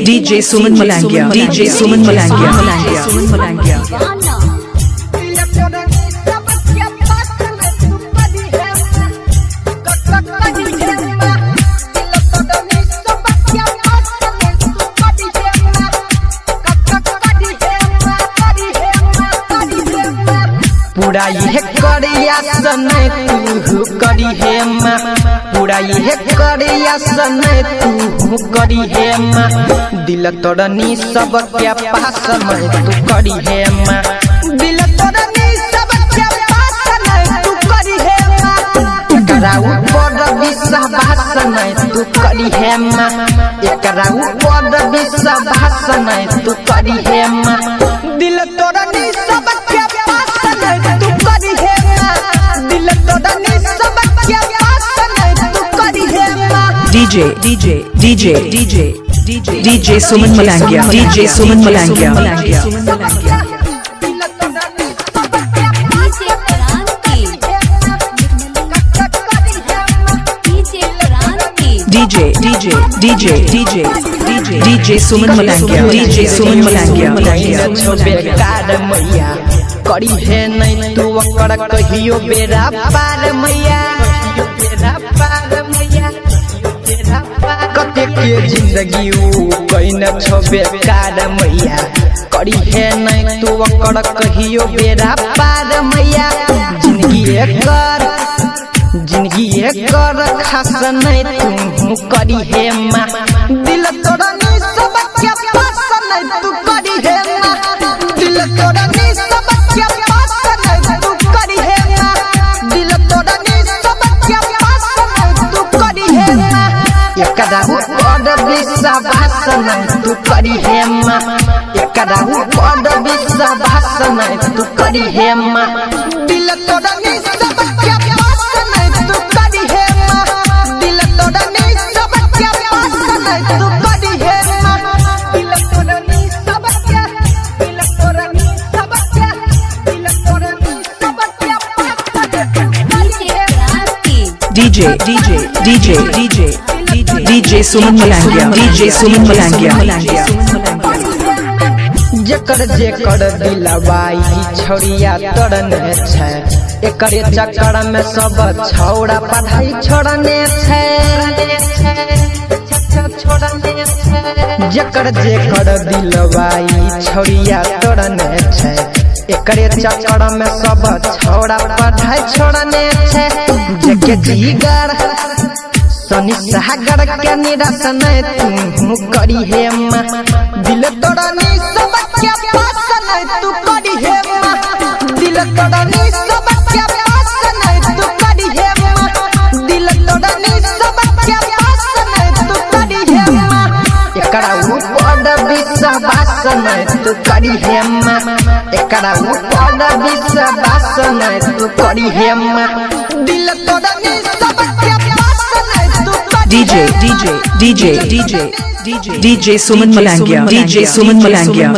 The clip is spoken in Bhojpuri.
DJ Suman Malangia. पूरा ये करिया सने तू करी है माँ, पूरा ये करिया सने तू करी है माँ, दिल तोड़नी सब क्या पास में तू करी है माँ, दिल तोड़नी सब क्या पास में तू करी है माँ, एकरा ऊपर विश्वास में तू करी है माँ, एकरा ऊपर विश्वास में तू करी है माँ, दिल तोड़नी सब क्या DJ Suman Malangia. DJ Suman Malangia. बेकार मैया करी है नहीं तू अकर कहियो बेरा पार मैया, कते के जिंदगी कहीं न छो बेकार मैया, करी है नहीं तू अकर कहियो बेरा पार मैया, जिंदगी एकर खास नहीं तू करी है माँ, दिल तोड़नी सब क्या पास नहीं तू करी है माँ, दिल तोड़नी सब क्या पास नहीं तू करी है माँ, दिल तोड़नी सब क्या पास नहीं तू करी है माँ, एकरा ऊपर विश्वास नहीं तू करी है माँ, एकरा ऊपर विश्वास नहीं तू करी है माँ, दिल तोड़नी सब क्या पास नहीं तू करी है माँ, दिल तोड़नी सब क्या पास नहीं तू करी है माँ, दिल तोड़नी सब क्या, दिल तोड़नी सब क्या, दिल तोड़नी सब क्या DJ Suman Malangia. जेकर दिलवाई छोड़िया तोड़ने छे, एकरे चक्कर में सब छौड़ा पढ़ाई छोड़ने छे, जेकर दिलवाई छोड़िया तोड़ने छे, एकरे चक्कर में सब छौड़ा पढ़ाई छोड़ने छे, जेके जिगर सनी सागर के निराश नहीं तू करी है माँ, दिल तोड़नी सब क्या पास नहीं तू करी है माँ, दिल तोड़नी सब क्या पास नहीं तू करी है माँ, दिल तोड़नी सब क्या पास नहीं तू करी है माँ, एकरा ऊपर विश्वास नहीं तू करी है माँ, एकरा ऊपर विश्वास नहीं तू करी है माँ, दिल तोड़नी सब क्या DJ Suman Malangia.